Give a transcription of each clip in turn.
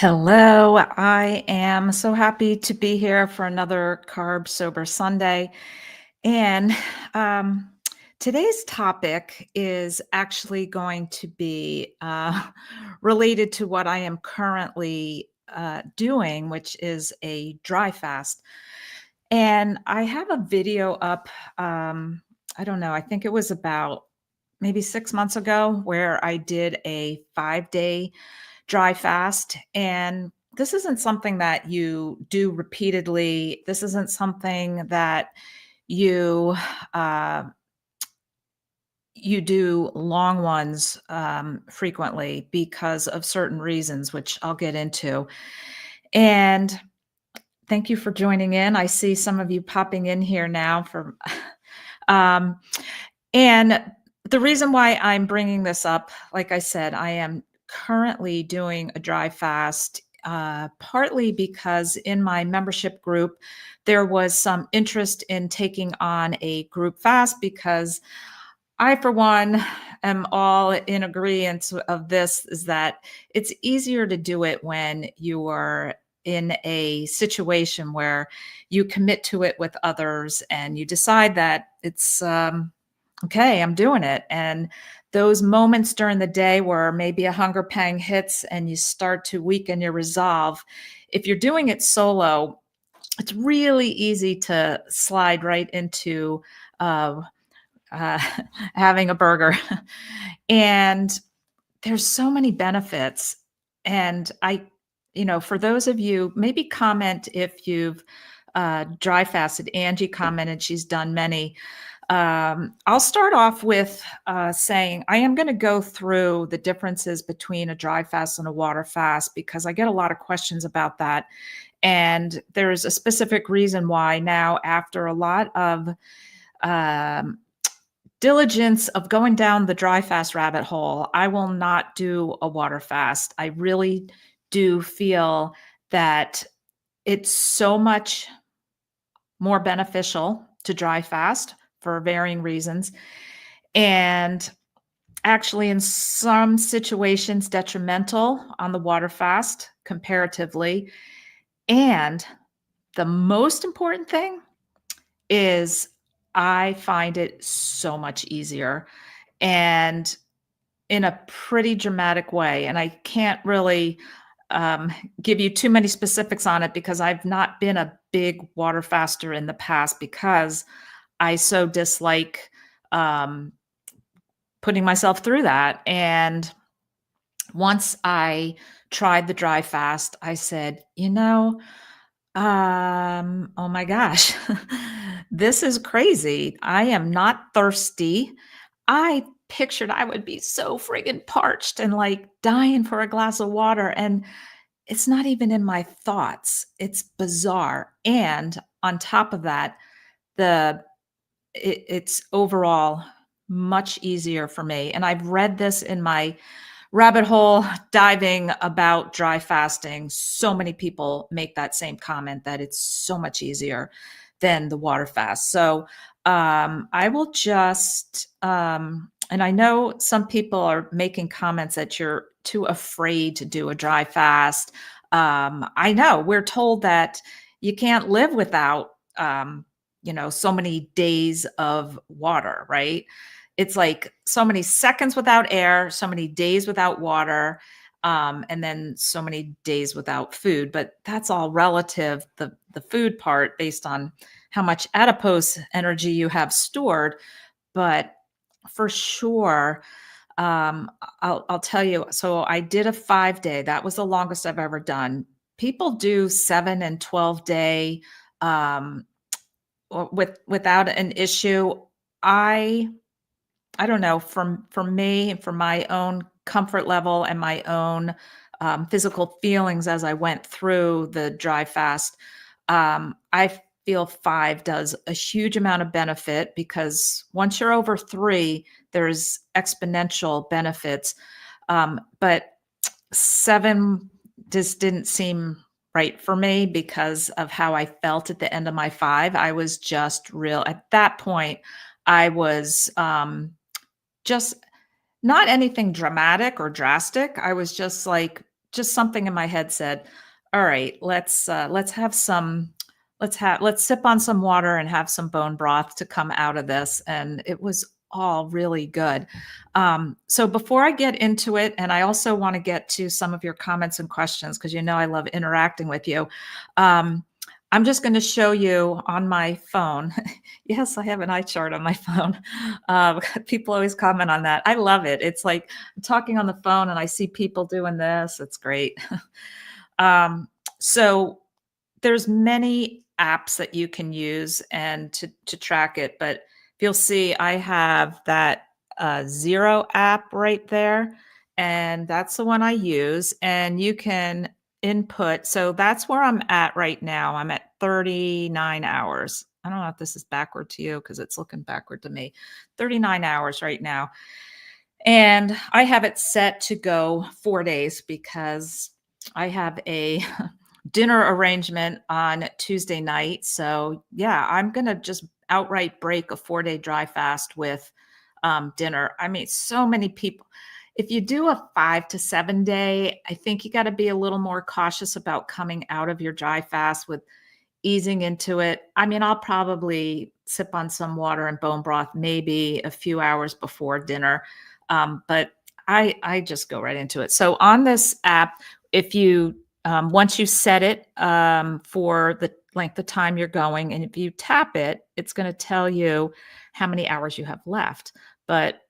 Hello, I am so happy to be here for another Carb Sober Sunday. And um, today's topic is actually going to be related to what I am currently doing, which is a dry fast. And I have a video up, I don't know, I think it was about maybe 6 months ago where I did a 5 day dry fast. And this isn't something that you do repeatedly. This isn't something that you uh, you do long ones frequently because of certain reasons, which I'll get into. And thank you for joining in. I see some of you popping in here now for um, and the reason why I'm bringing this up, like I said, I am currently doing a dry fast, partly because in my membership group, there was some interest in taking on a group fast because I, for one, am all in agreement of this is that it's easier to do it when you are in a situation where you commit to it with others and you decide that it's okay, I'm doing it. And those moments during the day where maybe a hunger pang hits and you start to weaken your resolve, if you're doing it solo, it's really easy to slide right into uh, uh, having a burger. And there's so many benefits. And for those of you, maybe comment if you've dry fasted. Angie commented she's done many. I'll start off with saying I am going to go through the differences between a dry fast and a water fast because I get a lot of questions about that. And there's a specific reason why now, after a lot of um, diligence of going down the dry fast rabbit hole, I will not do a water fast. I really do feel that it's so much more beneficial to dry fast for varying reasons. And actually, in some situations, detrimental on the water fast comparatively. And the most important thing is I find it so much easier and in a pretty dramatic way. And I can't really give you too many specifics on it because I've not been a big water faster in the past because I so dislike putting myself through that. And once I tried the dry fast, I said, oh my gosh, this is crazy. I am not thirsty. I pictured I would be so friggin' parched and like dying for a glass of water. And it's not even in my thoughts. It's bizarre. And on top of that, it's overall much easier for me. And I've read this in my rabbit hole diving about dry fasting. So many people make that same comment that it's so much easier than the water fast. So I will just, and I know some people are making comments that you're too afraid to do a dry fast. I know we're told that you can't live without, so many days of water, right? It's like so many seconds without air, so many days without water, and then so many days without food. But that's all relative, the food part, based on how much adipose energy you have stored. But for sure, I'll tell you. So I did a 5 day. That was the longest I've ever done. People do 7 and 12 day without an issue. I don't know, for me, for my own comfort level and my own physical feelings as I went through the dry fast, I feel 5 does a huge amount of benefit because once you're over 3, there's exponential benefits. But 7 just didn't seem right for me because of how I felt at the end of my 5. I was just real at that point. I was just not anything dramatic or drastic. I was just like just something in my head said, all right, let's sip on some water and have some bone broth to come out of this. And it was all really good. So before I get into it, and I also want to get to some of your comments and questions, because I love interacting with you. I'm just going to show you on my phone. Yes, I have an eye chart on my phone. People always comment on that. I love it. It's like I'm talking on the phone and I see people doing this. It's great. So there's many apps that you can use and to track it, but if you'll see, I have that Zero app right there, and that's the one I use. And you can input. So that's where I'm at right now. I'm at 39 hours. I don't know if this is backward to you because it's looking backward to me. 39 hours right now. And I have it set to go 4 days because I have a dinner arrangement on Tuesday night. So yeah, I'm going to just outright break a 4-day dry fast with dinner. I mean, so many people, if you do a 5 to 7 day, I think you got to be a little more cautious about coming out of your dry fast with easing into it. I mean, I'll probably sip on some water and bone broth maybe a few hours before dinner. But I just go right into it. So on this app, if you once you set it for the length of time you're going, and if you tap it, it's going to tell you how many hours you have left. But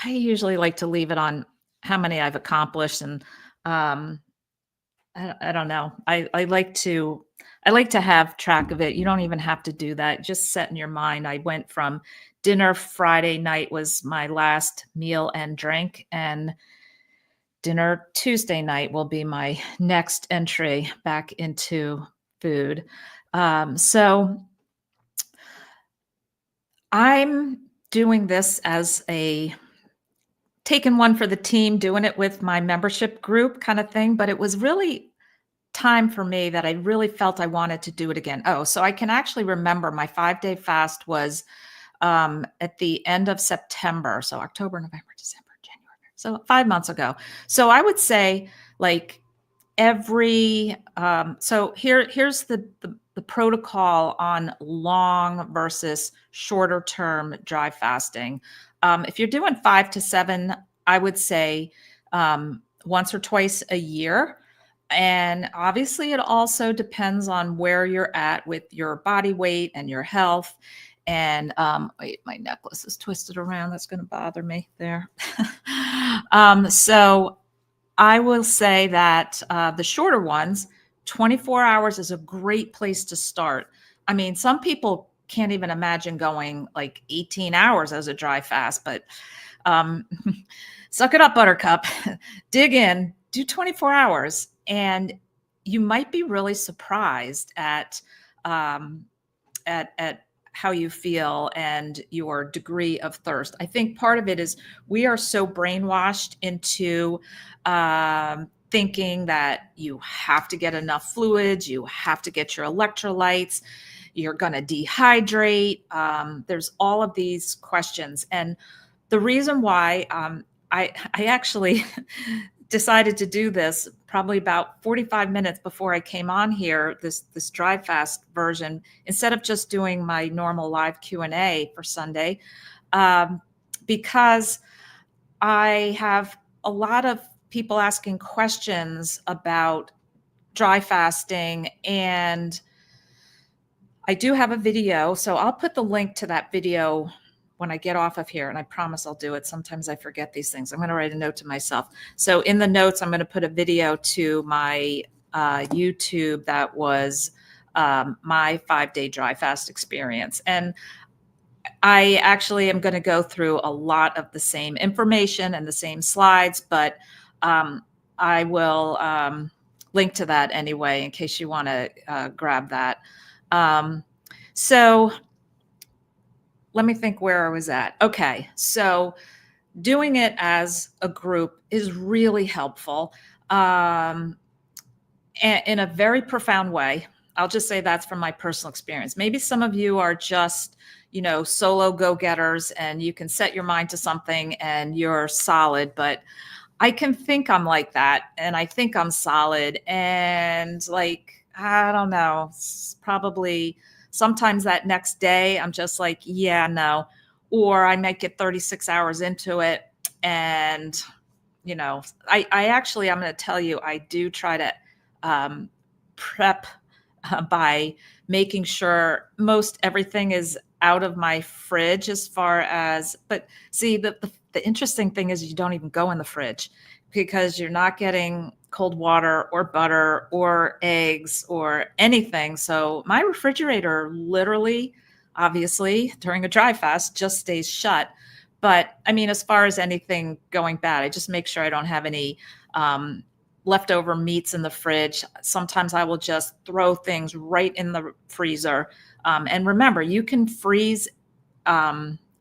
I usually like to leave it on how many I've accomplished, and I don't know. I like to have track of it. You don't even have to do that. Just set in your mind. I went from dinner Friday night was my last meal and drink, and dinner Tuesday night will be my next entry back into food. So I'm doing this as a taking one for the team, doing it with my membership group kind of thing, but it was really time for me that I really felt I wanted to do it again. Oh, so I can actually remember my 5-day fast was at the end of September. So October, November, December, January. So 5 months ago. So I would say like every, so here's the protocol on long versus shorter term dry fasting. If you're doing 5 to 7, I would say once or twice a year. And obviously, it also depends on where you're at with your body weight and your health. And wait, my necklace is twisted around. That's going to bother me there. So I will say that the shorter ones, 24 hours is a great place to start. I mean, some people can't even imagine going like 18 hours as a dry fast, but suck it up, Buttercup. Dig in, do 24 hours. And you might be really surprised at how you feel and your degree of thirst. I think part of it is we are so brainwashed into thinking that you have to get enough fluids, you have to get your electrolytes, you're going to dehydrate. There's all of these questions. And the reason why I actually decided to do this probably about 45 minutes before I came on here, this dry fast version, instead of just doing my normal live Q&A for Sunday, because I have a lot of people asking questions about dry fasting, and I do have a video. So I'll put the link to that video when I get off of here, and I promise I'll do it. Sometimes I forget these things. I'm going to write a note to myself. So in the notes, I'm going to put a video to my YouTube that was my 5-day dry fast experience. And I actually am going to go through a lot of the same information and the same slides, but I will link to that anyway, in case you want to grab that. So let me think where I was at. Okay. So doing it as a group is really helpful in a very profound way. I'll just say that's from my personal experience. Maybe some of you are just, solo go-getters and you can set your mind to something and you're solid. But I can think I'm like that, and I think I'm solid, and, like, I don't know, probably sometimes that next day, I'm just like, "Yeah, no," or I might get 36 hours into it, and, I actually, I'm gonna tell you, I do try to, um, prep, by making sure most everything is out of my fridge as far as, but see, the interesting thing is you don't even go in the fridge because you're not getting cold water or butter or eggs or anything. So my refrigerator literally, obviously, during a dry fast just stays shut. But I mean, as far as anything going bad, I just make sure I don't have any um, leftover meats in the fridge. Sometimes I will just throw things right in the freezer. And remember, you can freeze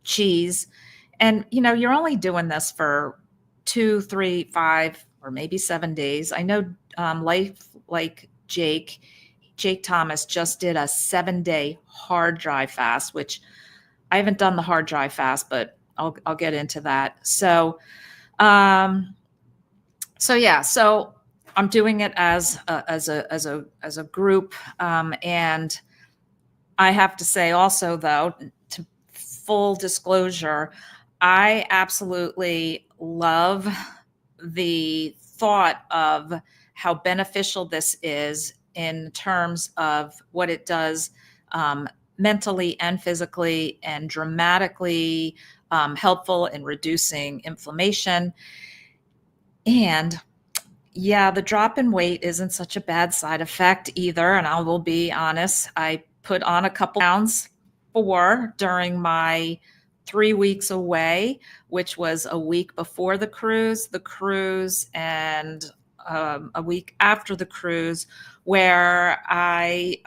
cheese, and you're only doing this for 2, 3, 5, or maybe 7 days. I know Life like Jake Thomas just did a 7-day hard dry fast, which I haven't done the hard dry fast, but I'll get into that. Um, so yeah, so I'm doing it as a group, and I have to say also, though, to full disclosure, I absolutely love the thought of how beneficial this is in terms of what it does, um, mentally and physically, and dramatically helpful in reducing inflammation. And yeah, the drop in weight isn't such a bad side effect either. And I will be honest, I put on a couple pounds during my 3 weeks away, which was a week before the cruise, and a week after the cruise, where I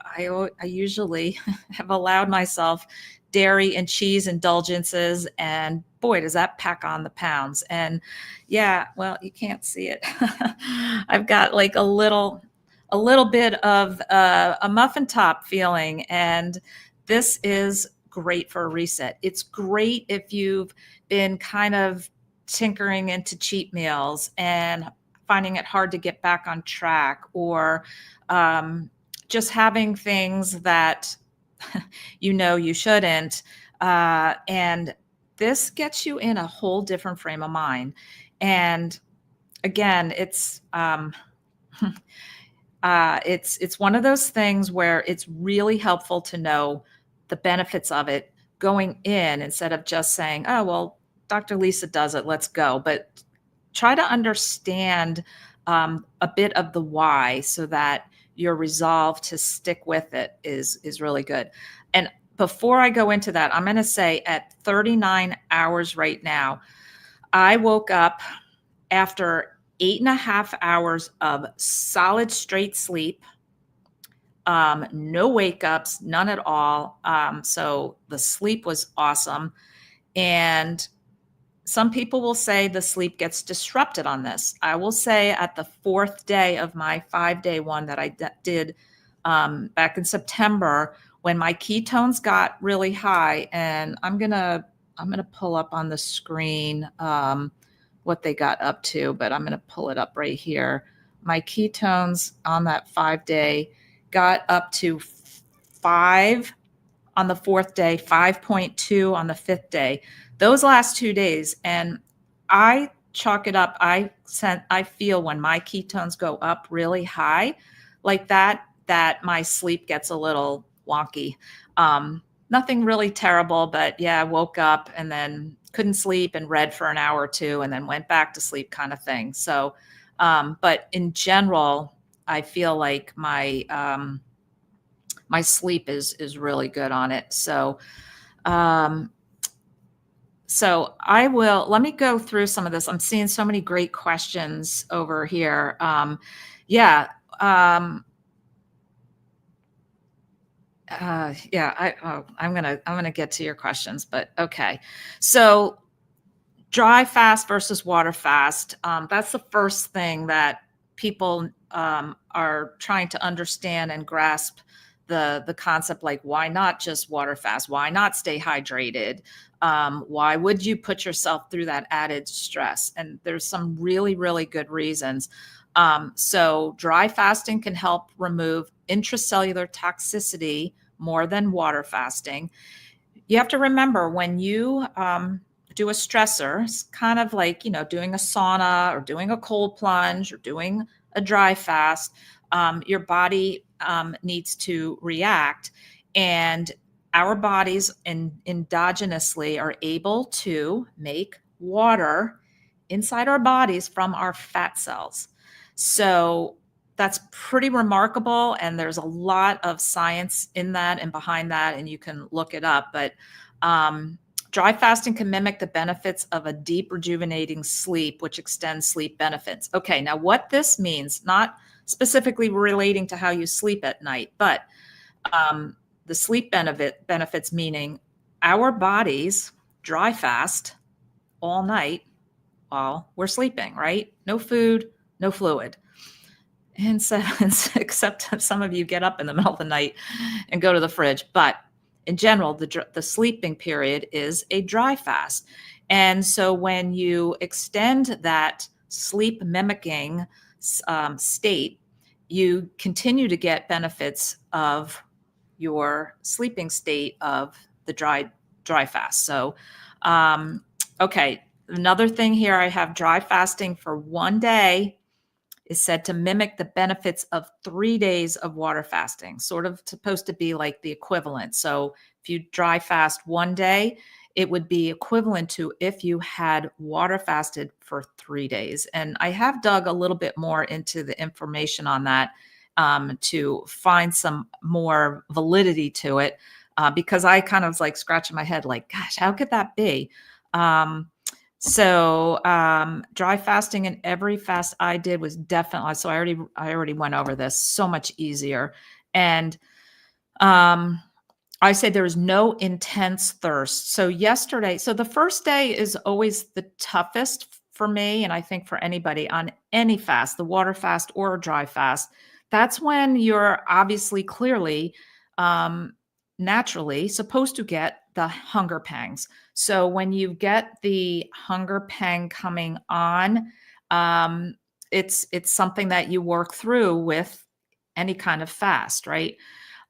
usually have allowed myself dairy and cheese indulgences, and boy, does that pack on the pounds. And yeah, well, you can't see it. I've got like a little bit of a muffin top feeling, and this is great for a reset. It's great if you've been kind of tinkering into cheat meals and finding it hard to get back on track, or um, just having things that you shouldn't. And this gets you in a whole different frame of mind. And again, it's one of those things where it's really helpful to know the benefits of it going in, instead of just saying, "Oh, well, Dr. Lisa does it, let's go." But try to understand a bit of the why, so that your resolve to stick with it is really good. And before I go into that, I'm going to say at 39 hours right now, I woke up after 8.5 hours of solid straight sleep, no wake ups, none at all. So the sleep was awesome. And some people will say the sleep gets disrupted on this. I will say at the fourth day of my 5-day one that I did back in September, when my ketones got really high, and I'm gonna pull up on the screen what they got up to, but I'm gonna pull it up right here. My ketones on that 5-day got up to 5 on the fourth day, 5.2 on the fifth day, those last 2 days. And I chalk it up. I feel when my ketones go up really high like that my sleep gets a little wonky. Nothing really terrible, but yeah, I woke up and then couldn't sleep and read for an hour or two and then went back to sleep, kind of thing. So, but in general, I feel like my sleep is really good on it. Um, so let me go through some of this. I'm seeing so many great questions over here. Yeah. Yeah, I'm gonna get to your questions, but okay. So dry fast versus water fast. That's the first thing that people are trying to understand and grasp the concept, like, why not just water fast? Why not stay hydrated? Why would you put yourself through that added stress? And there's some really, really good reasons. So dry fasting can help remove intracellular toxicity more than water fasting. You have to remember, when you do a stressor, it's kind of like, doing a sauna or doing a cold plunge or doing a dry fast, your body needs to react. And our bodies endogenously are able to make water inside our bodies from our fat cells. So that's pretty remarkable. And there's a lot of science in that and behind that, and you can look it up. But dry fasting can mimic the benefits of a deep rejuvenating sleep, which extends sleep benefits. Okay, now what this means, not specifically relating to how you sleep at night, but the sleep benefits, meaning our bodies dry fast all night while we're sleeping, right? No food, no fluid. And so, except some of you get up in the middle of the night and go to the fridge. But in general, the sleeping period is a dry fast. And so when you extend that sleep mimicking state, you continue to get benefits of your sleeping state of the dry fast. So, okay, another thing here, I have dry fasting for one day is said to mimic the benefits of 3 days of water fasting, sort of supposed to be like the equivalent. So if you dry fast one day, it would be equivalent to if you had water fasted for 3 days. And I have dug a little bit more into the information on that to find some more validity to it, because I kind of was like scratching my head, like, gosh, how could that be? So dry fasting in every fast I did was definitely, so I already went over this, so much easier. And I say there was no intense thirst. So the first day is always the toughest for me, and I think for anybody on any fast, the water fast or a dry fast. That's when you're obviously clearly naturally supposed to get the hunger pangs. So when you get the hunger pang coming on, it's something that you work through with any kind of fast, right?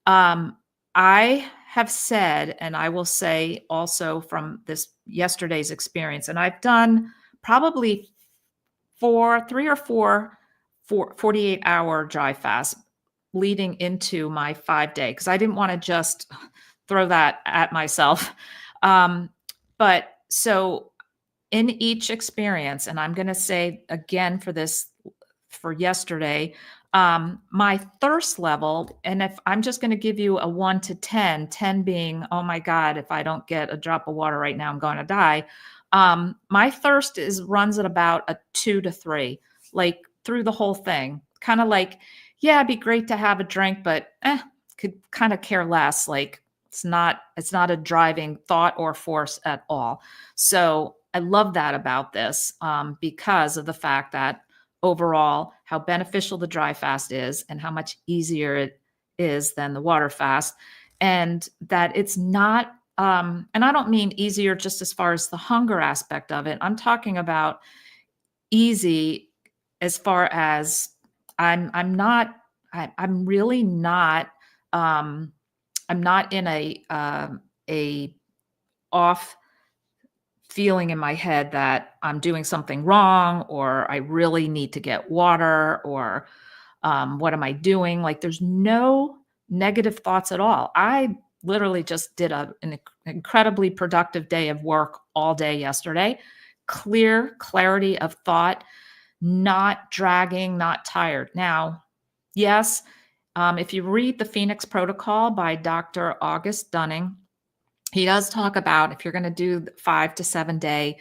I have said, and I will say also from this yesterday's experience, and I've done probably 3 or 4 48-hour dry fast leading into my 5-day, because I didn't want to just throw that at myself. But so in each experience, and I'm going to say again for yesterday, my thirst level, and if I'm just going to give you a 1 to 10, 10 being, oh my God, if I don't get a drop of water right now, I'm going to die. My thirst runs at about a 2 to 3, like through the whole thing. Kind of like, yeah, it'd be great to have a drink, but could kind of care less. Like it's not a driving thought or force at all. So I love that about this, because of the fact that overall, how beneficial the dry fast is and how much easier it is than the water fast. And that it's not, and I don't mean easier just as far as the hunger aspect of it. I'm talking about easy as far as I'm really not, I'm not in a off feeling in my head that I'm doing something wrong, or I really need to get water, or what am I doing? Like there's no negative thoughts at all. I literally just did an incredibly productive day of work all day yesterday. Clarity of thought, not dragging, not tired. Now, yes, if you read the Phoenix Protocol by Dr. August Dunning, he does talk about, if you're going to do 5 to 7 day,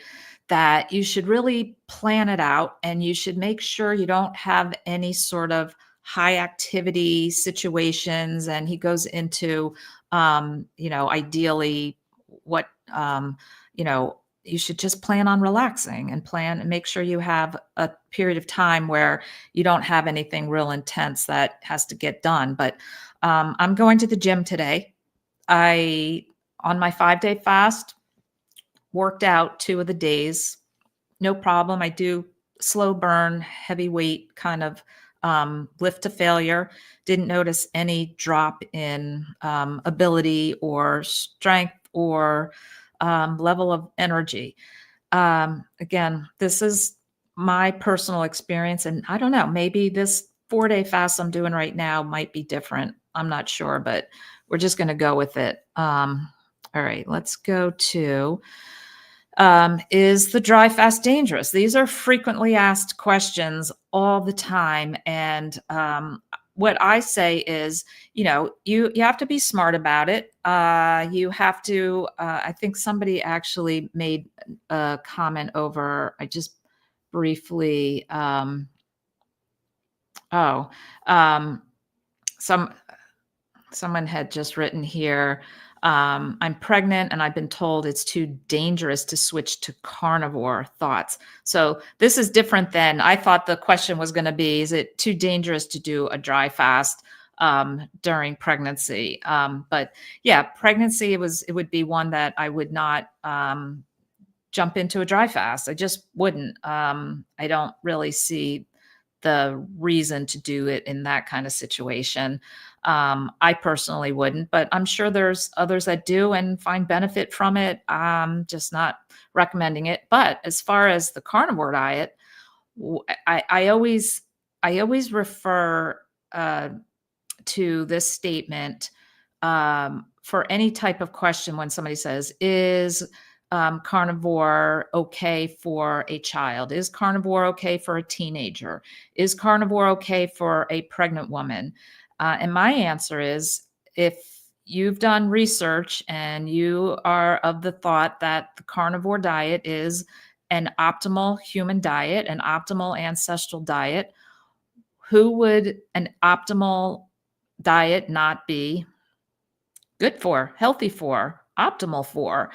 that you should really plan it out, and you should make sure you don't have any sort of high activity situations. And he goes into, ideally what, you should just plan on relaxing and plan and make sure you have a period of time where you don't have anything real intense that has to get done. But I'm going to the gym today. I, on my 5-day fast, worked out 2 of the days. No problem. I do slow burn, heavy weight kind of lift to failure. Didn't notice any drop in ability or strength or level of energy. Again, this is my personal experience, and I don't know, maybe this 4-day fast I'm doing right now might be different. I'm not sure, but we're just going to go with it. All right, let's go to is the dry fast dangerous? These are frequently asked questions all the time. And what I say is, you have to be smart about it. You have to, I think somebody actually made a comment over, I just briefly, oh, um, some someone had just written here, I'm pregnant and I've been told it's too dangerous to switch to carnivore. Thoughts. So this is different than I thought the question was going to be, is it too dangerous to do a dry fast during pregnancy? But yeah, pregnancy, it would be one that I would not jump into a dry fast. I just wouldn't. I don't really see the reason to do it in that kind of situation. I personally wouldn't, but I'm sure there's others that do and find benefit from it. Just not recommending it. But as far as the carnivore diet, I always refer to this statement for any type of question when somebody says, "Is carnivore okay for a child? Is carnivore okay for a teenager? Is carnivore okay for a pregnant woman?" And my answer is, if you've done research and you are of the thought that the carnivore diet is an optimal human diet, an optimal ancestral diet, who would an optimal diet not be good for, healthy for, optimal for?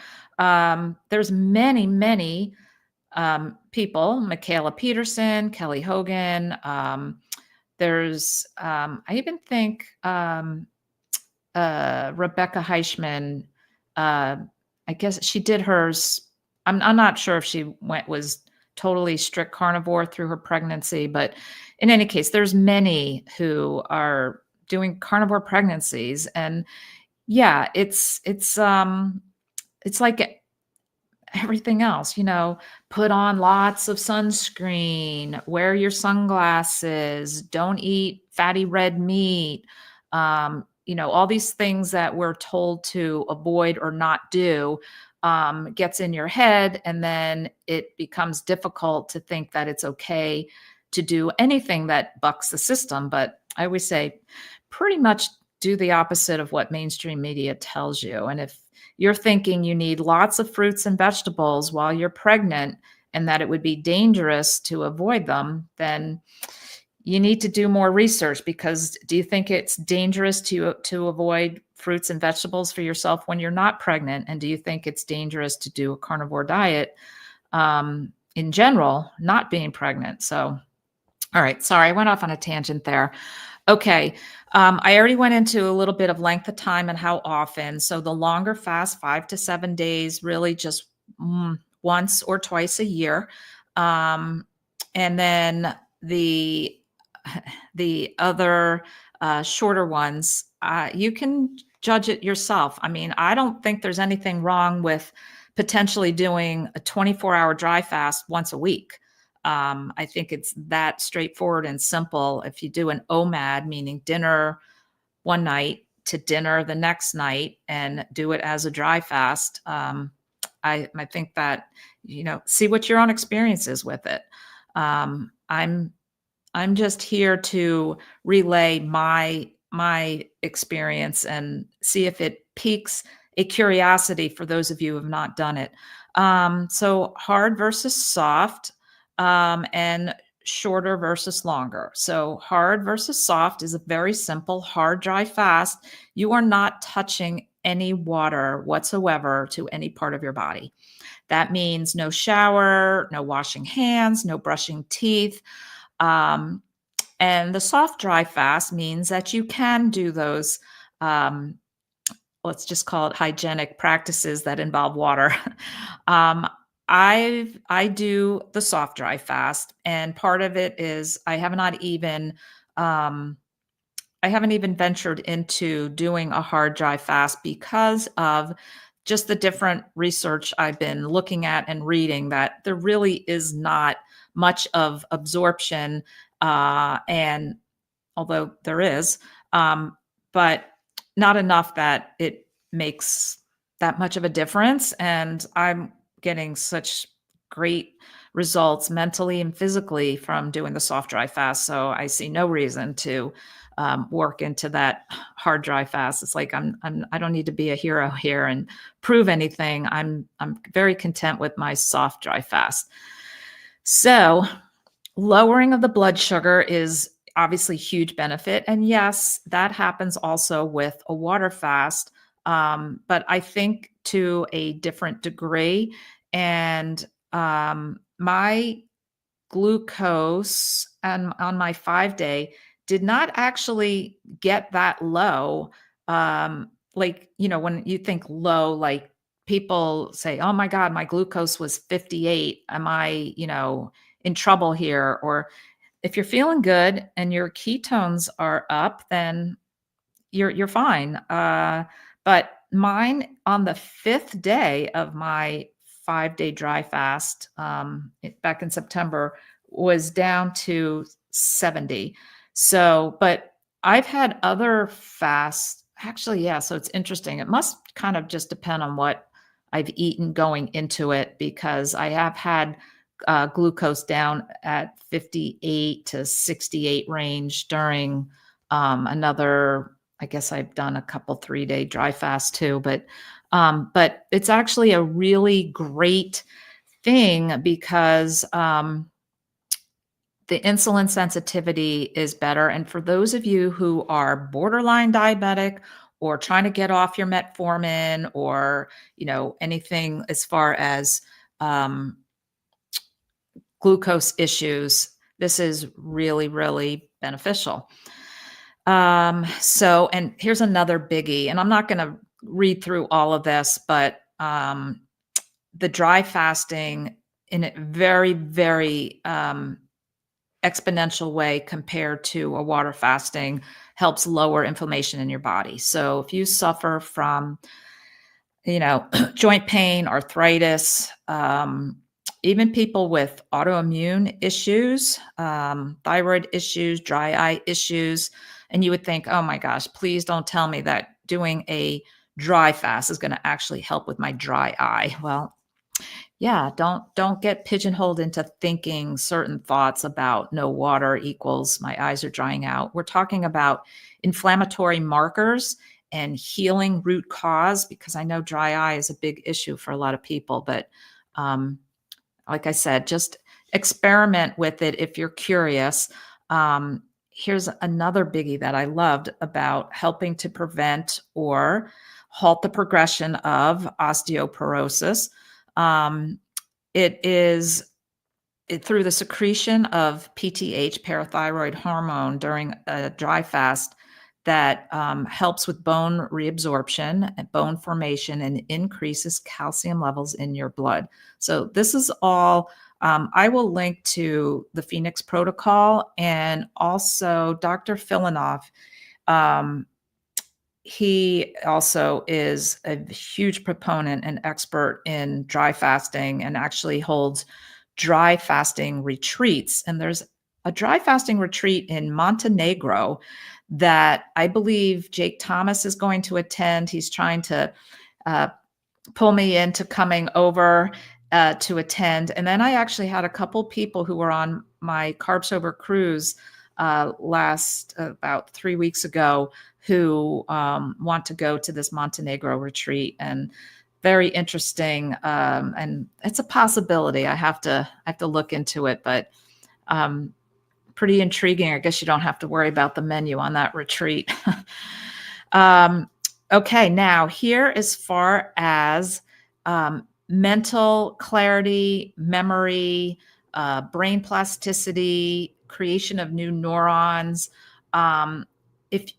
There's many, many people, Michaela Peterson, Kelly Hogan. I even think Rebecca Heichman, I guess she did hers. I'm not sure if she was totally strict carnivore through her pregnancy, but in any case, there's many who are doing carnivore pregnancies. And yeah, it's like everything else, put on lots of sunscreen, wear your sunglasses, don't eat fatty red meat, all these things that we're told to avoid or not do, gets in your head. And then it becomes difficult to think that it's okay to do anything that bucks the system. But I always say, pretty much do the opposite of what mainstream media tells you. And if you're thinking you need lots of fruits and vegetables while you're pregnant and that it would be dangerous to avoid them, then you need to do more research. Because do you think it's dangerous to avoid fruits and vegetables for yourself when you're not pregnant? And do you think it's dangerous to do a carnivore diet in general, not being pregnant? So, all right, sorry, I went off on a tangent there. Okay. I already went into a little bit of length of time and how often. So the longer fast, 5 to 7 days, really just once or twice a year. And then the other shorter ones, you can judge it yourself. I mean, I don't think there's anything wrong with potentially doing a 24-hour dry fast once a week. I think it's that straightforward and simple. If you do an OMAD, meaning dinner one night to dinner the next night, and do it as a dry fast, I think that, see what your own experience is with it. I'm just here to relay my experience and see if it piques a curiosity for those of you who have not done it. So hard versus soft, and shorter versus longer. So hard versus soft is a very simple. Hard dry fast, you are not touching any water whatsoever to any part of your body. That means no shower, no washing hands, no brushing teeth. Um, and the soft dry fast means that you can do those, um, let's just call it hygienic practices that involve water. um, I do the soft dry fast, and part of it is um, I haven't even ventured into doing a hard dry fast because of just the different research I've been looking at and reading, that there really is not much of absorption, and although there is, um, but not enough that it makes that much of a difference. And I'm getting such great results mentally and physically from doing the soft dry fast. So I see no reason to work into that hard dry fast. It's like I don't need to be a hero here and prove anything. I'm very content with my soft dry fast. So lowering of the blood sugar is obviously huge benefit. And yes, that happens also with a water fast, but I think to a different degree. And my glucose on my 5 day did not actually get that low. Like, when you think low, like people say, oh my God, my glucose was 58. Am I, in trouble here? Or if you're feeling good and your ketones are up, then you're fine. But mine on the 5th day of my 5 day dry fast, back in September, was down to 70. So, but I've had other fasts. Actually, yeah. So it's interesting. It must kind of just depend on what I've eaten going into it, because I have had glucose down at 58 to 68 range during another. I guess I've done a couple 3 day dry fast too, but it's actually a really great thing because the insulin sensitivity is better. And for those of you who are borderline diabetic or trying to get off your metformin, or anything as far as um, glucose issues, this is really, really beneficial. So, and here's another biggie, and I'm not going to read through all of this, but the dry fasting in a very, very exponential way compared to a water fasting helps lower inflammation in your body. So if you suffer from, joint pain, arthritis, even people with autoimmune issues, thyroid issues, dry eye issues, and you would think, oh my gosh, please don't tell me that doing a dry fast is going to actually help with my dry eye. Well, yeah, don't get pigeonholed into thinking certain thoughts about no water equals my eyes are drying out. We're talking about inflammatory markers and healing root cause, because I know dry eye is a big issue for a lot of people. But like I said, just experiment with it if you're curious. Here's another biggie that I loved about helping to prevent or halt the progression of osteoporosis. It is through the secretion of PTH, parathyroid hormone, during a dry fast that helps with bone reabsorption and bone formation and increases calcium levels in your blood. So this is all, I will link to the Phoenix Protocol, and also Dr. FILONOV. He also is a huge proponent and expert in dry fasting, and actually holds dry fasting retreats. And there's a dry fasting retreat in Montenegro that I believe Jake Thomas is going to attend. He's trying to pull me into coming over to attend. And then I actually had a couple people who were on my Carb Sober cruise about 3 weeks ago, who want to go to this Montenegro retreat, and very interesting. And it's a possibility. I have to look into it, but pretty intriguing. I guess you don't have to worry about the menu on that retreat. Okay, now here as far as mental clarity, memory, brain plasticity, creation of new neurons. Um, if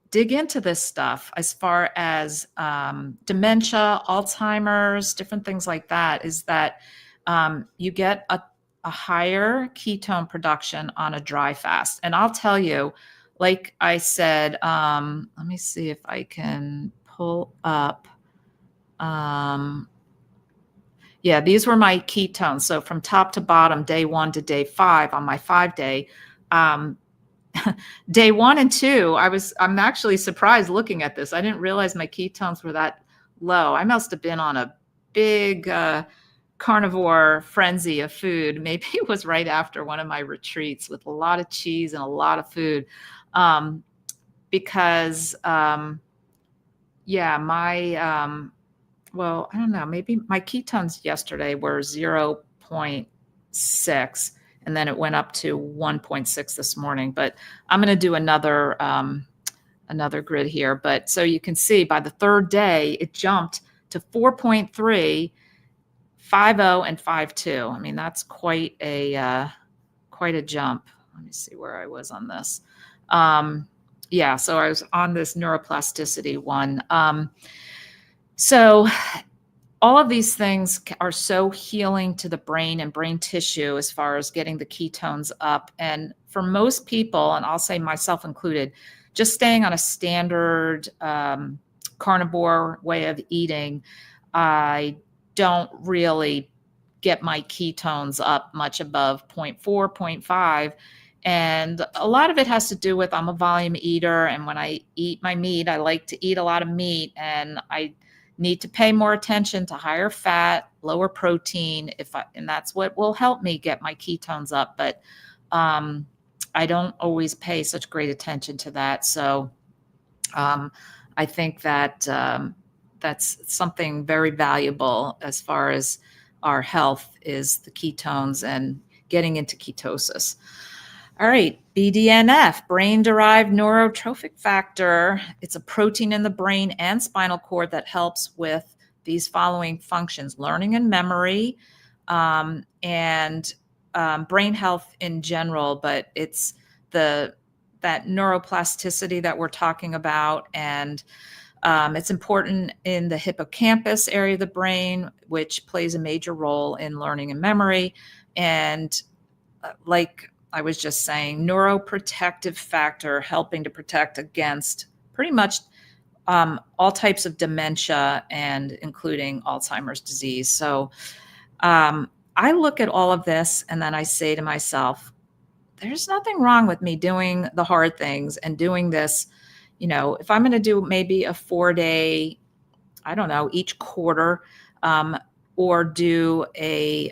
dig into this stuff as far as dementia, Alzheimer's, different things like that, is that you get a higher ketone production on a dry fast. And I'll tell you, like I said, let me see if I can pull up. Um, yeah, these were my ketones. So from top to bottom, day 1 to day 5 on my 5-day. Um, Day 1 and 2, I'm actually surprised looking at this. I didn't realize my ketones were that low. I must have been on a big carnivore frenzy of food. Maybe it was right after one of my retreats with a lot of cheese and a lot of food. Because yeah, well, I don't know, maybe my ketones yesterday were 0.6, and then it went up to 1.6 this morning. But I'm going to do another grid here. But so you can see by the third day, it jumped to 4.3, 5.0, and 5.2. I mean, that's quite a jump. Let me see where I was on this. Yeah, so I was on this neuroplasticity one. So all of these things are so healing to the brain and brain tissue as far as getting the ketones up. And for most people, and I'll say myself included, just staying on a standard carnivore way of eating, I don't really get my ketones up much above 0.4, 0.5. And a lot of it has to do with I'm a volume eater. And when I eat my meat, I like to eat a lot of meat. And I need to pay more attention to higher fat, lower protein, and that's what will help me get my ketones up. But I don't always pay such great attention to that. So I think that that's something very valuable as far as our health is the ketones and getting into ketosis. All right, BDNF, brain-derived neurotrophic factor. It's a protein in the brain and spinal cord that helps with these following functions: learning and memory, and brain health in general. But it's that neuroplasticity that we're talking about, and it's important in the hippocampus area of the brain, which plays a major role in learning and memory. And like I was just saying, neuroprotective factor, helping to protect against pretty much all types of dementia and including Alzheimer's disease. So I look at all of this and then I say to myself, there's nothing wrong with me doing the hard things and doing this. You know, if I'm going to do maybe a 4-day, I don't know, each quarter, or do a,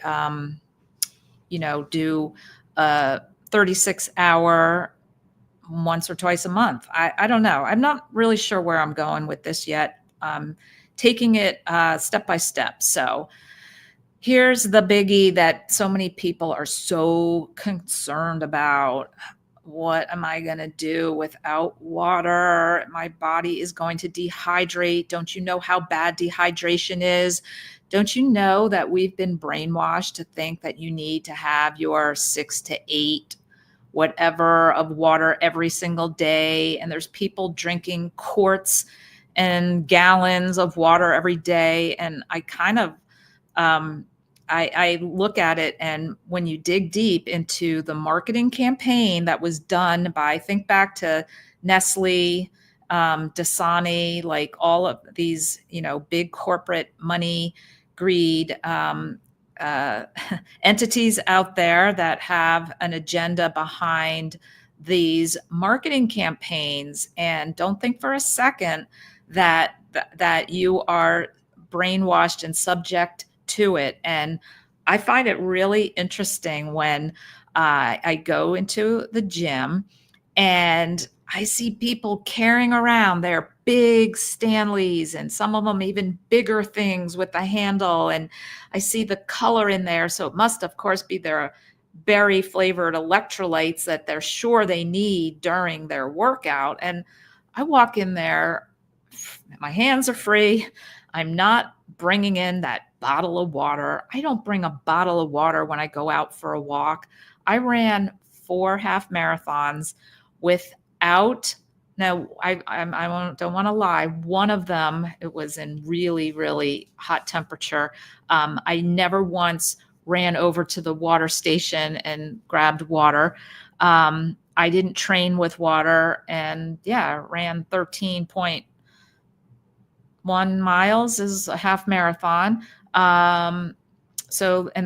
do a 36-hour once or twice a month. I don't know. I'm not really sure where I'm going with this yet. Taking it step by step. So here's the biggie that so many people are so concerned about. What am I going to do without water? My body is going to dehydrate. Don't you know how bad dehydration is? Don't you know that we've been brainwashed to think that you need to have your 6 to 8 whatever of water every single day? And there's people drinking quarts and gallons of water every day. And I kind of, I look at it, and when you dig deep into the marketing campaign that was done by, think back to Nestle, Dasani, like all of these, big corporate money, greed, entities out there that have an agenda behind these marketing campaigns. And don't think for a second that you are brainwashed and subject to it. And I find it really interesting when I go into the gym and I see people carrying around their big Stanleys, and some of them even bigger things with the handle. And I see the color in there. So it must, of course, be their berry flavored electrolytes that they're sure they need during their workout. And I walk in there my hands are free. I'm not bringing in that bottle of water. I don't bring a bottle of water when I go out for a walk. I ran 4 half marathons without, no, don't want to lie. One of them, it was in really, really hot temperature. I never once ran over to the water station and grabbed water. I didn't train with water, and yeah, ran 13.1 miles is a half marathon. And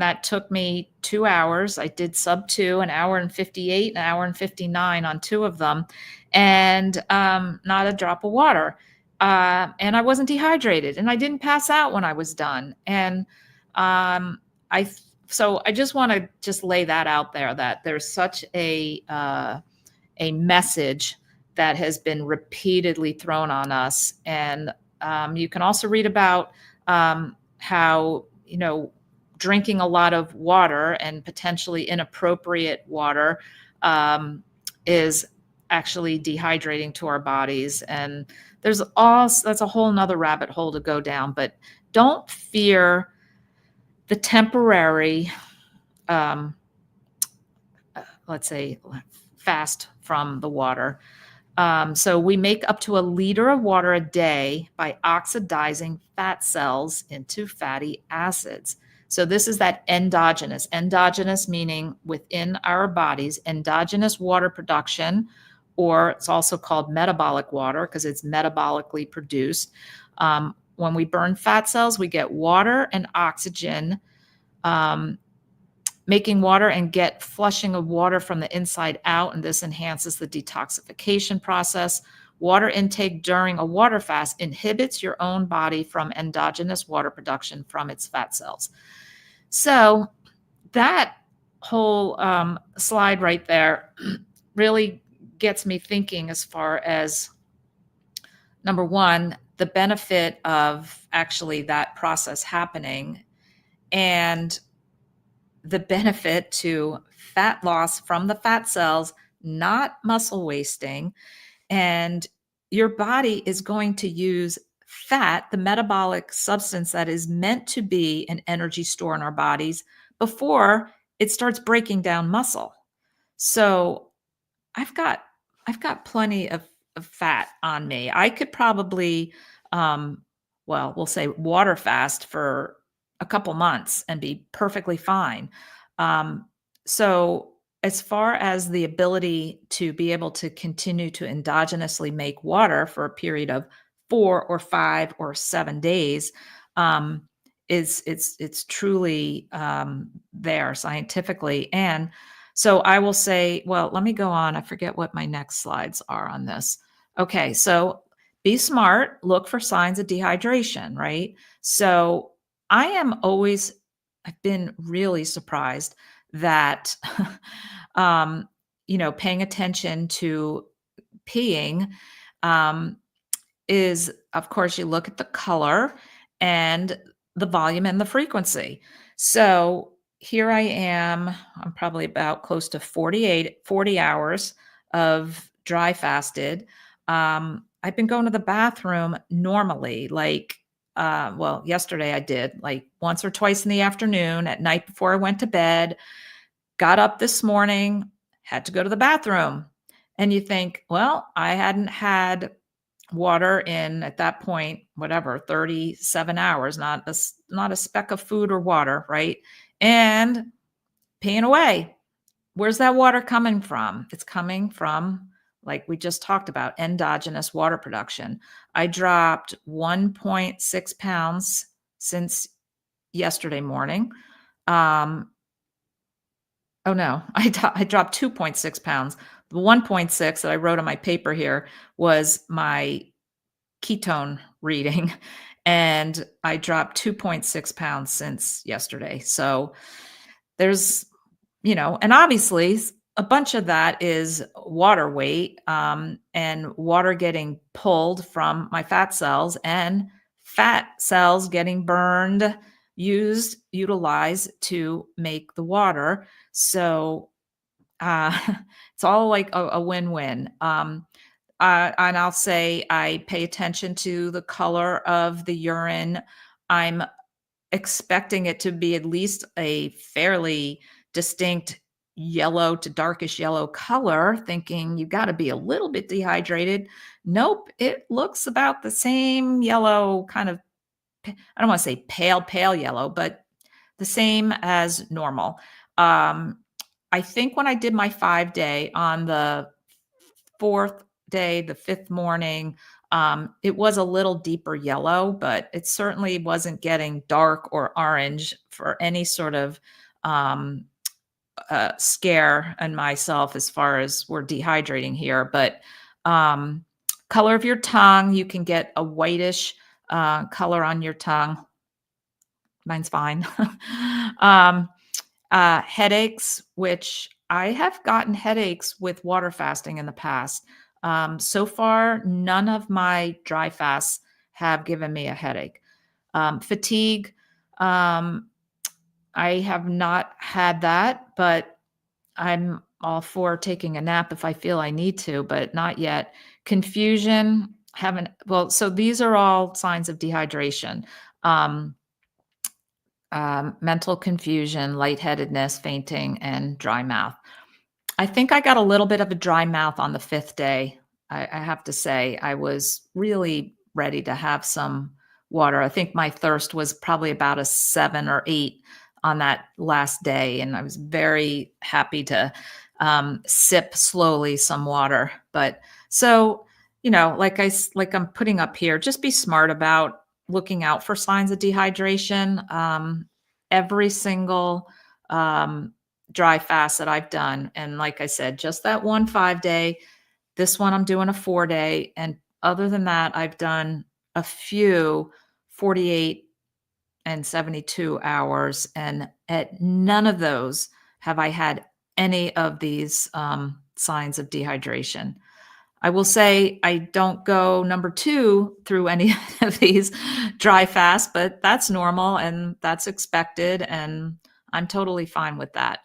that took me 2 hours. I did sub 2, an hour and 58, an hour and 59 on 2 of them, and not a drop of water. And I wasn't dehydrated, and I didn't pass out when I was done. And um, so I just want to just lay that out there, that there's such a message that has been repeatedly thrown on us. And you can also read about how, drinking a lot of water and potentially inappropriate water is actually dehydrating to our bodies. And that's a whole nother rabbit hole to go down. But don't fear the temporary, let's say, fast from the water. So we make up to a liter of water a day by oxidizing fat cells into fatty acids. So this is that endogenous meaning within our bodies, endogenous water production, or it's also called metabolic water because it's metabolically produced. When we burn fat cells, we get water and oxygen, making water and get flushing of water from the inside out, and this enhances the detoxification process. Water intake during a water fast inhibits your own body from endogenous water production from its fat cells. So that whole slide right there really gets me thinking as far as, number one, the benefit of actually that process happening, and the benefit to fat loss from the fat cells, not muscle wasting. And your body is going to use fat, the metabolic substance that is meant to be an energy store in our bodies, before it starts breaking down muscle. So I've got plenty of fat on me. I could probably, we'll say water fast for a couple months and be perfectly fine. So as far as the ability to be able to continue to endogenously make water for a period of 4 or 5 or 7 days, it's truly there scientifically. And so I will say, well, let me go on. I forget what my next slides are on this. Okay, so be smart, look for signs of dehydration, right? So I've been really surprised that, paying attention to peeing is, of course, you look at the color and the volume and the frequency. So here I am, I'm probably about close to 40 hours of dry fasted. I've been going to the bathroom normally, like, yesterday I did like once or twice in the afternoon, at night before I went to bed, got up this morning, had to go to the bathroom. And you think, well, I hadn't had water in, at that point, whatever, 37 hours, not a speck of food or water, right? And peeing away. Where's that water coming from? It's coming from, like we just talked about, endogenous water production. I dropped 1.6 pounds since yesterday morning. Oh no, I dropped 2.6 pounds. The 1.6 that I wrote on my paper here was my ketone reading, and I dropped 2.6 pounds since yesterday. So there's, and obviously a bunch of that is water weight, and water getting pulled from my fat cells, and fat cells getting burned, utilized to make the water. So it's all like a win-win. and I'll say I pay attention to the color of the urine. I'm expecting it to be at least a fairly distinct yellow to darkish yellow color, thinking you got to be a little bit dehydrated. Nope, it looks about the same yellow, kind of, I don't want to say pale, pale yellow, but the same as normal. Um, I think when I did my 5-day on the fourth day, the fifth morning, it was a little deeper yellow, but it certainly wasn't getting dark or orange for any sort of um, scare in myself as far as we're dehydrating here. But um, color of your tongue, you can get a whitish color on your tongue. Mine's fine. um, Headaches, which I have gotten headaches with water fasting in the past. So far, none of my dry fasts have given me a headache. Fatigue, um, I have not had that, but I'm all for taking a nap if I feel I need to, but not yet. Confusion, haven't, well, so these are all signs of dehydration. Um, Mental confusion, lightheadedness, fainting, and dry mouth. I think I got a little bit of a dry mouth on the fifth day. I have to say, I was really ready to have some water. I think my thirst was probably about a 7 or 8 on that last day. And I was very happy to sip slowly some water. But so, like I'm putting up here, just be smart about looking out for signs of dehydration. Every single dry fast that I've done. And like I said, just that one 5-day, this one I'm doing a 4-day. And other than that, I've done a few 48 and 72 hours. And at none of those have I had any of these signs of dehydration. I will say I don't go number 2 through any of these dry fasts, but that's normal and that's expected. And I'm totally fine with that.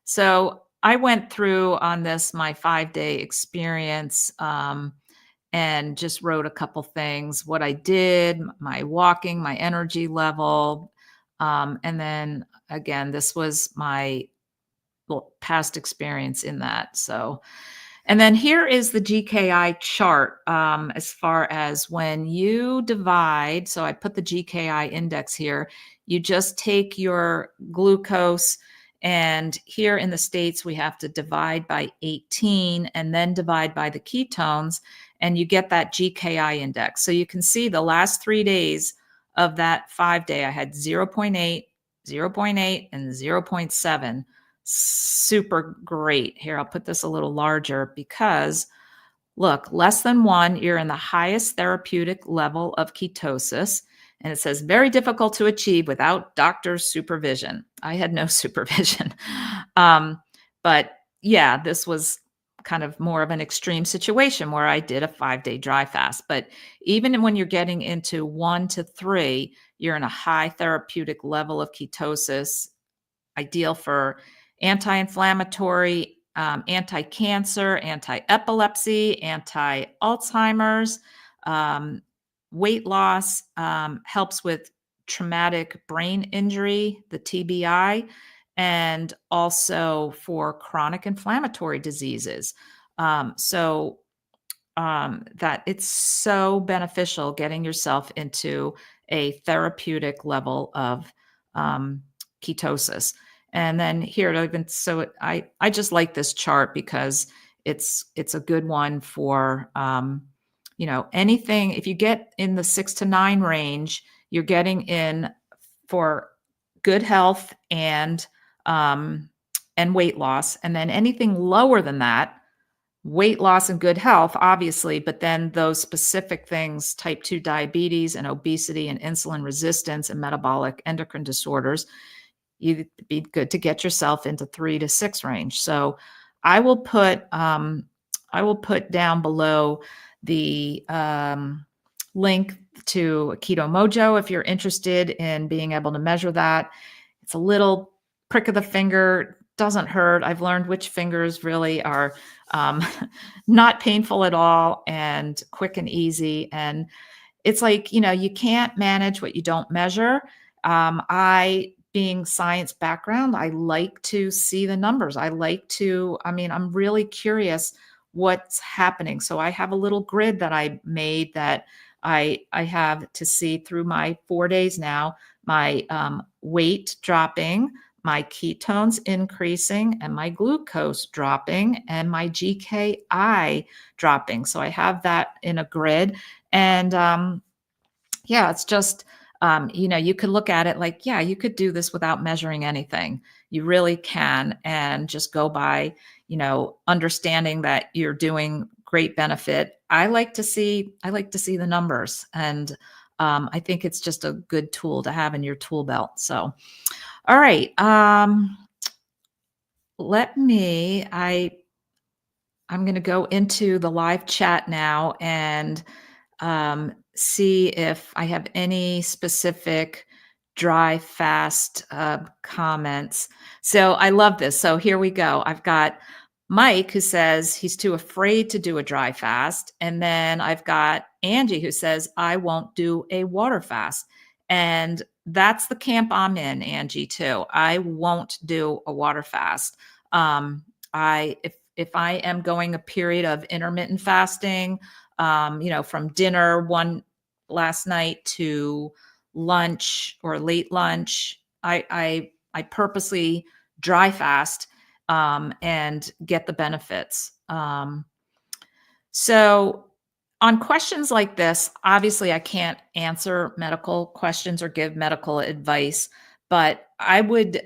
So I went through on this my 5-day experience and just wrote a couple things, what I did, my walking, my energy level. And then again, this was my past experience in that. So, and then here is the GKI chart as far as when you divide. So I put the GKI index here. You just take your glucose, and here in the States, we have to divide by 18 and then divide by the ketones, and you get that GKI index. So you can see the last 3 days of that 5-day, I had 0.8, 0.8, and 0.7. Super great. Here, I'll put this a little larger because look, less than 1, you're in the highest therapeutic level of ketosis. And it says very difficult to achieve without doctor's supervision. I had no supervision. But yeah, this was kind of more of an extreme situation where I did a 5-day dry fast. But even when you're getting into 1 to 3, you're in a high therapeutic level of ketosis, ideal for anti-inflammatory, anti-cancer, anti-epilepsy, anti-Alzheimer's, weight loss, helps with traumatic brain injury, the TBI, and also for chronic inflammatory diseases. So that it's so beneficial getting yourself into a therapeutic level of ketosis. And then here, I just like this chart because it's a good one for anything. If you get in the 6 to 9 range, you're getting in for good health and weight loss. And then anything lower than that, weight loss and good health, obviously, but then those specific things, type 2 diabetes and obesity and insulin resistance and metabolic endocrine disorders, you'd be good to get yourself into 3 to 6 range. So I will put down below the link to Keto Mojo if you're interested in being able to measure that. It's a little prick of the finger doesn't hurt. I've learned which fingers really are um, not painful at all and quick and easy. And it's like, you can't manage what you don't measure. Being science background, I like to see the numbers. I'm really curious what's happening. So I have a little grid that I made that I have to see through my 4 days now, my weight dropping, my ketones increasing, and my glucose dropping, and my GKI dropping. So I have that in a grid. And yeah, it's just, you could look at it like, yeah, you could do this without measuring anything. You really can. And just go by, understanding that you're doing great benefit. I like to see the numbers. And I think it's just a good tool to have in your tool belt. So, all right. Let me, I'm going to go into the live chat now and see if I have any specific dry fast comments. So I love this. So here we go. I've got Mike who says he's too afraid to do a dry fast. And then I've got Angie who says, I won't do a water fast. And that's the camp I'm in, Angie, too. I won't do a water fast. If I am going a period of intermittent fasting, from dinner one last night to lunch or late lunch, I purposely dry fast and get the benefits. So on questions like this, obviously I can't answer medical questions or give medical advice, but I would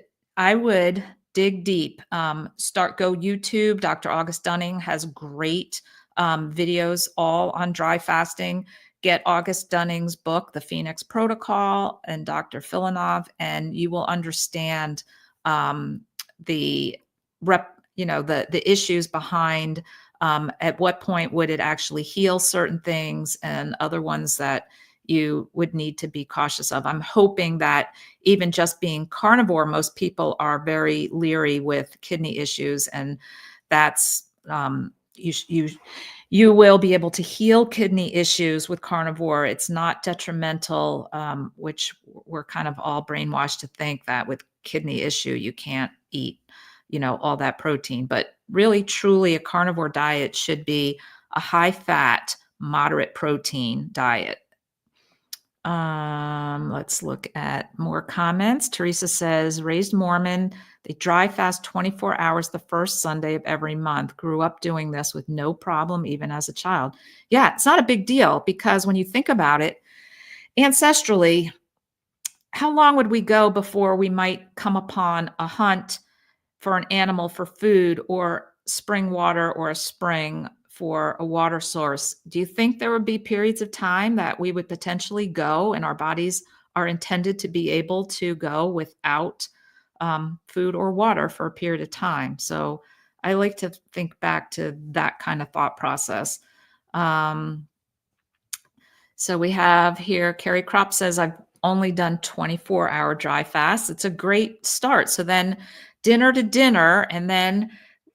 dig deep. Go YouTube. Dr. August Dunning has great videos all on dry fasting. Get August Dunning's book, The Phoenix Protocol, and Dr. FILONOV, and you will understand the the issues behind at what point would it actually heal certain things and other ones that you would need to be cautious of. I'm hoping that even just being carnivore, most people are very leery with kidney issues, and that's you will be able to heal kidney issues with carnivore. It's not detrimental, which we're kind of all brainwashed to think that with kidney issue you can't eat, all that protein. But really, truly, a carnivore diet should be a high fat, moderate protein diet. Let's look at more comments. Teresa says, raised Mormon, they dry fast 24 hours the first Sunday of every month. Grew up doing this with no problem, even as a child. Yeah, it's not a big deal because when you think about it, ancestrally, how long would we go before we might come upon a hunt for an animal for food or spring water or a spring for a water source? Do you think there would be periods of time that we would potentially go and our bodies are intended to be able to go without food or water for a period of time? So I like to think back to that kind of thought process. So we have here, Carrie Crop says, I've only done 24-hour dry fast. It's a great start. So then dinner to dinner, and then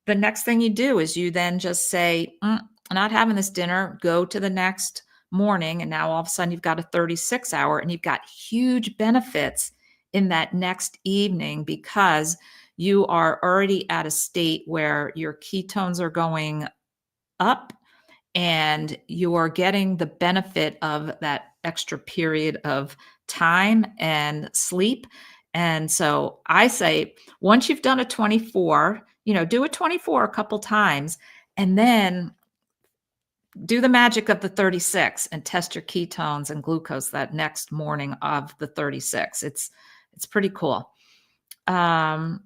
the next thing you do is you then just say, I'm not having this dinner, go to the next morning. And now all of a sudden you've got a 36-hour and you've got huge benefits in that next evening because you are already at a state where your ketones are going up and you're getting the benefit of that extra period of time and sleep. And so I say, once you've done a 24, do a 24 a couple times, and then do the magic of the 36 and test your ketones and glucose that next morning of the 36. It's pretty cool. And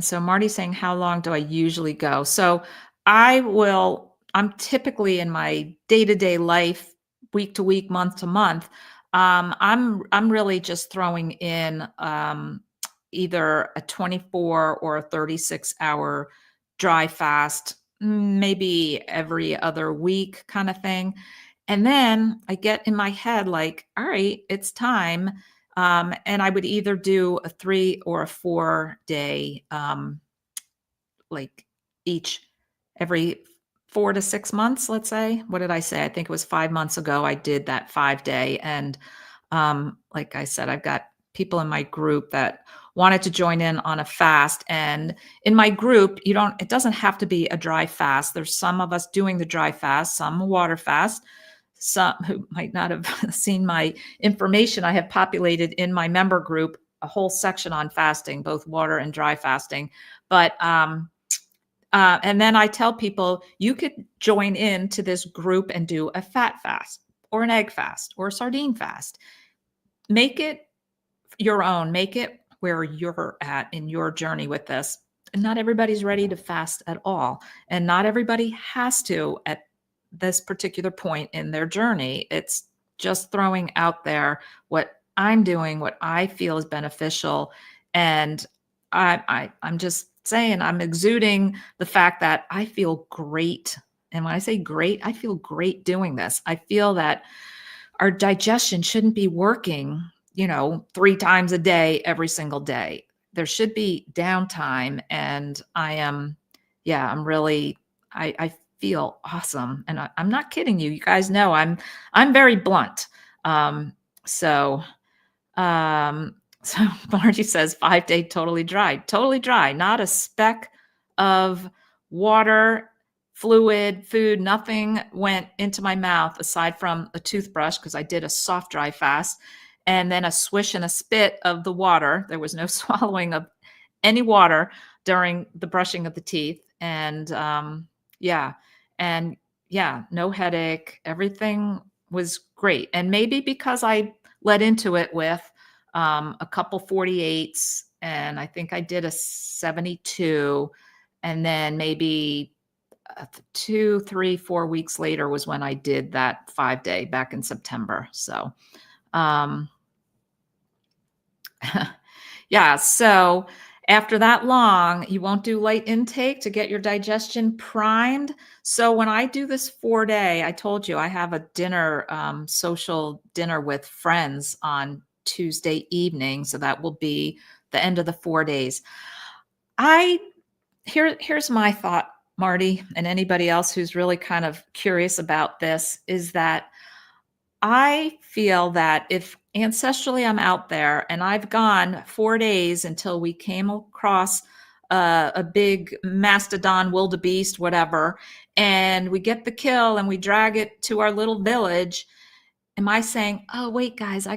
so Marty's saying, how long do I usually go? So I'm typically in my day-to-day life, week to week, month to month. I'm really just throwing in either a 24 or a 36-hour dry fast, maybe every other week kind of thing. And then I get in my head like, all right, it's time. And I would either do a 3 or a 4-day, like each every 4 to 6 months, let's say. What did I say? I think it was 5 months ago I did that 5-day, and, like I said, I've got people in my group that wanted to join in on a fast, and in my group, it doesn't have to be a dry fast. There's some of us doing the dry fast, some a water fast. Some who might not have seen my information, I have populated in my member group a whole section on fasting, both water and dry fasting. But and then I tell people you could join in to this group and do a fat fast or an egg fast or a sardine fast. Make it your own. Make it where you're at in your journey with this. And not everybody's ready to fast at all. And not everybody has to at this particular point in their journey. It's just throwing out there what I'm doing, what I feel is beneficial. And I'm just saying I'm exuding the fact that I feel great. And when I say great, I feel great doing this. I feel that our digestion shouldn't be working, 3 times a day, every single day. There should be downtime. And I'm really, I feel awesome. And I'm not kidding you. You guys know I'm very blunt. Um, so, um, so Margie says 5-day totally dry, not a speck of water, fluid, food, nothing went into my mouth aside from a toothbrush because I did a soft dry fast and then a swish and a spit of the water. There was no swallowing of any water during the brushing of the teeth. And yeah, and yeah, no headache. Everything was great. And maybe because I led into it with a couple 48s, and I think I did a 72, and then maybe 2, 3, 4 weeks later was when I did that 5-day back in September. So, um, yeah. So after that long, you won't do light intake to get your digestion primed. So when I do this 4-day, I told you I have a dinner, social dinner with friends on Tuesday evening. So that will be the end of the 4 days. Here's my thought, Marty, and anybody else who's really kind of curious about this is that I feel that if ancestrally I'm out there and I've gone 4 days until we came across a big mastodon, wildebeest, whatever, and we get the kill and we drag it to our little village, am I saying, oh, wait, guys,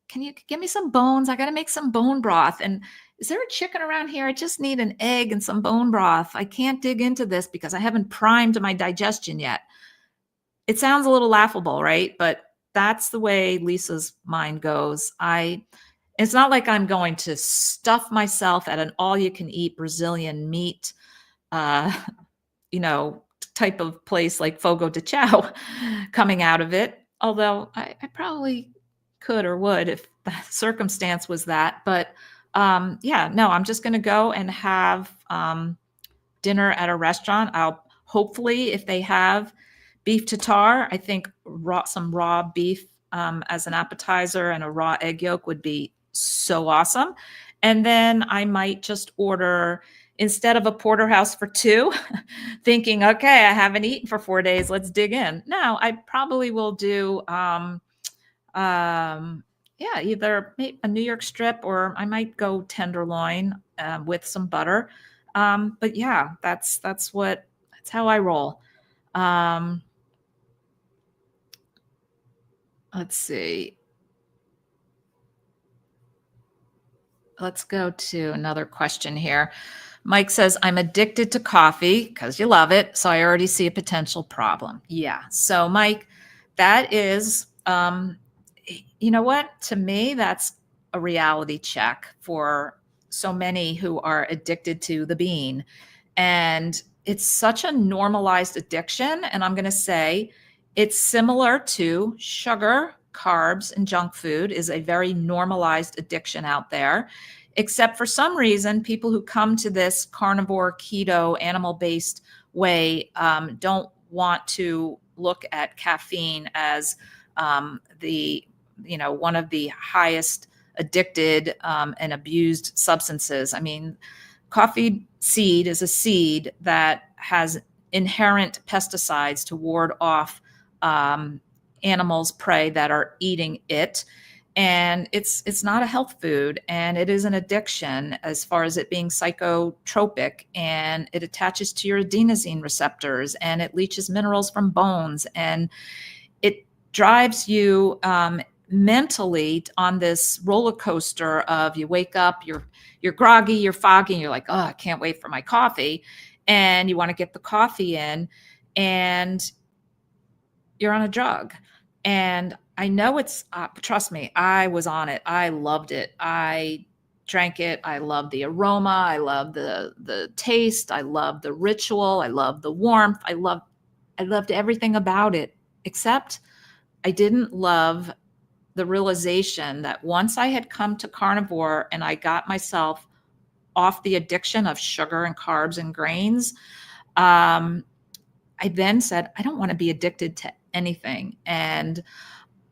can you give me some bones? I got to make some bone broth. And is there a chicken around here? I just need an egg and some bone broth. I can't dig into this because I haven't primed my digestion yet. It sounds a little laughable, right? But that's the way Lisa's mind goes. It's not like I'm going to stuff myself at an all-you-can-eat Brazilian meat, uh, you know, type of place like Fogo de Chao coming out of it. Although I probably could or would if the circumstance was that. But yeah, no, I'm just going to go and have dinner at a restaurant. I'll hopefully, if they have beef tartare, I think some raw beef as an appetizer and a raw egg yolk would be so awesome. And then I might just order, instead of a porterhouse for 2, thinking, okay, I haven't eaten for 4 days, let's dig in. No, I probably will do, yeah, either a New York strip or I might go tenderloin with some butter. But yeah, that's how I roll. Let's see. Let's go to another question here. Mike says, I'm addicted to coffee because you love it. So I already see a potential problem. Yeah. So Mike, that is, you know what? To me, that's a reality check for so many who are addicted to the bean. And it's such a normalized addiction. And I'm going to say it's similar to sugar, carbs, and junk food is a very normalized addiction out there. Except for some reason, people who come to this carnivore, keto, animal-based way don't want to look at caffeine as the one of the highest addicted and abused substances. I mean, coffee seed is a seed that has inherent pesticides to ward off animals, prey that are eating it. And it's not a health food, and it is an addiction as far as it being psychotropic, and it attaches to your adenosine receptors, and it leaches minerals from bones, and it drives you mentally on this roller coaster of you wake up, you're groggy, you're foggy, and you're like, oh, I can't wait for my coffee, and you want to get the coffee in, and you're on a drug. And I know it's, trust me, I was on it. I loved it. I drank it. I loved the aroma. I loved the taste. I loved the ritual. I loved the warmth. I loved everything about it, except I didn't love the realization that once I had come to carnivore and I got myself off the addiction of sugar and carbs and grains, I then said, I don't want to be addicted to anything. And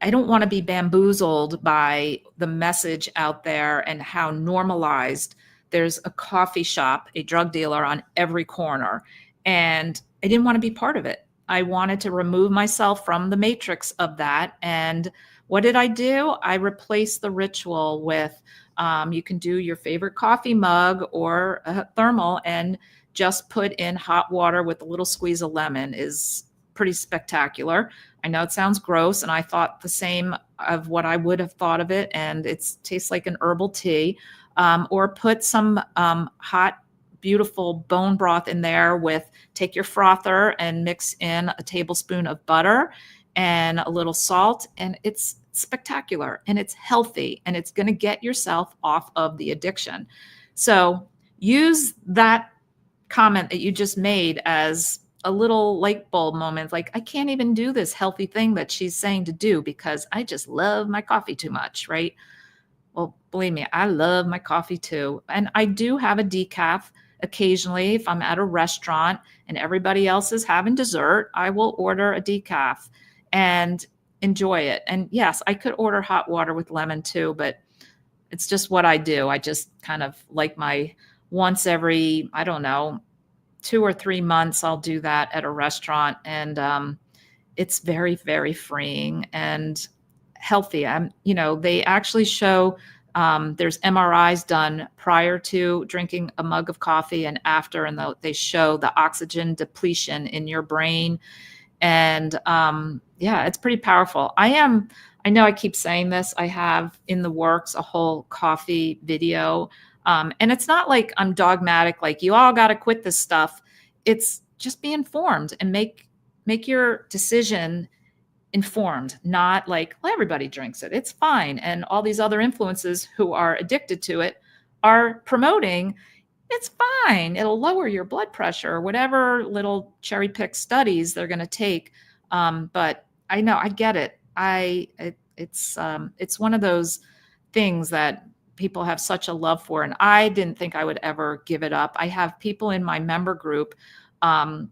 I don't want to be bamboozled by the message out there and how normalized there's a coffee shop, a drug dealer on every corner. And I didn't want to be part of it. I wanted to remove myself from the matrix of that. And what did I do? I replaced the ritual with, you can do your favorite coffee mug or a thermal and just put in hot water with a little squeeze of lemon is pretty spectacular. I know it sounds gross, and I thought the same of what I would have thought of it, and it tastes like an herbal tea. Or put some hot, beautiful bone broth in there with, take your frother and mix in a tablespoon of butter and a little salt, and it's spectacular, and it's healthy, and it's going to get yourself off of the addiction. So use that comment that you just made as a little light bulb moment. Like, I can't even do this healthy thing that she's saying to do because I just love my coffee too much, right? Well, believe me, I love my coffee too. And I do have a decaf occasionally. If I'm at a restaurant and everybody else is having dessert, I will order a decaf and enjoy it. And yes, I could order hot water with lemon too, but it's just what I do. I just kind of like my once every, I don't know, 2 or 3 months, I'll do that at a restaurant. And it's very, very freeing and healthy. They actually show there's MRIs done prior to drinking a mug of coffee and after, and they show the oxygen depletion in your brain. And yeah, it's pretty powerful. I know I keep saying this, I have in the works a whole coffee video. And it's not like I'm dogmatic, like you all got to quit this stuff. It's just be informed and make your decision informed, not like, well, everybody drinks it, it's fine. And all these other influences who are addicted to it are promoting, it's fine, it'll lower your blood pressure, whatever little cherry pick studies they're going to take. But I know, I get it. It's one of those things that people have such a love for, and I didn't think I would ever give it up. I have people in my member group, because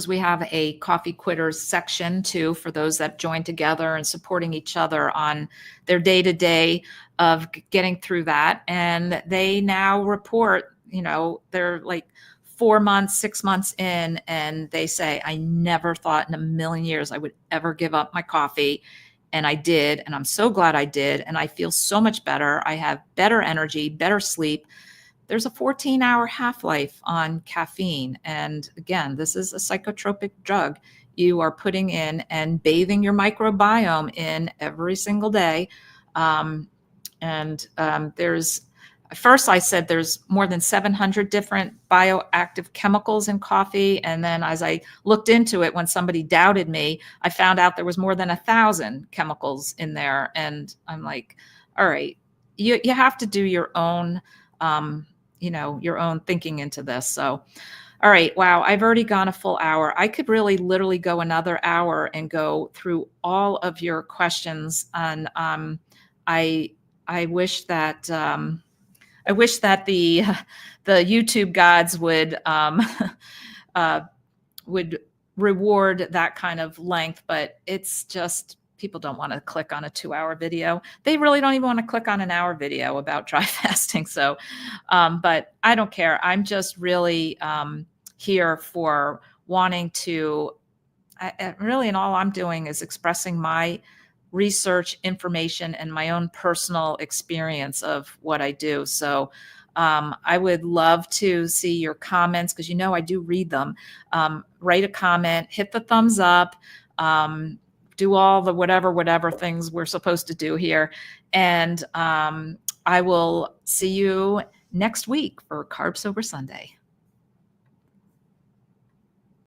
we have a coffee quitters section too, for those that join together and supporting each other on their day-to-day of getting through that. And they now report, they're like 4 months, 6 months in, and they say, I never thought in a million years I would ever give up my coffee. And I did, and I'm so glad I did. And I feel so much better. I have better energy, better sleep. There's a 14-hour half-life on caffeine. And again, this is a psychotropic drug you are putting in and bathing your microbiome in every single day. First I said there's more than 700 different bioactive chemicals in coffee. And then as I looked into it, when somebody doubted me, I found out there was more than 1,000 chemicals in there. And I'm like, all right, you have to do your own, your own thinking into this. So, all right, wow, I've already gone a full hour. I could really literally go another hour and go through all of your questions. And I wish that the YouTube gods would reward that kind of length, but it's just people don't want to click on a 2-hour video. They really don't even want to click on an hour video about dry fasting. So, but I don't care. I'm just really here for wanting to, really, and all I'm doing is expressing my research information and my own personal experience of what I do. So I would love to see your comments, because I do read them. Write a comment, hit the thumbs up, do all the whatever things we're supposed to do here. And I will see you next week for Carb Sober Sunday.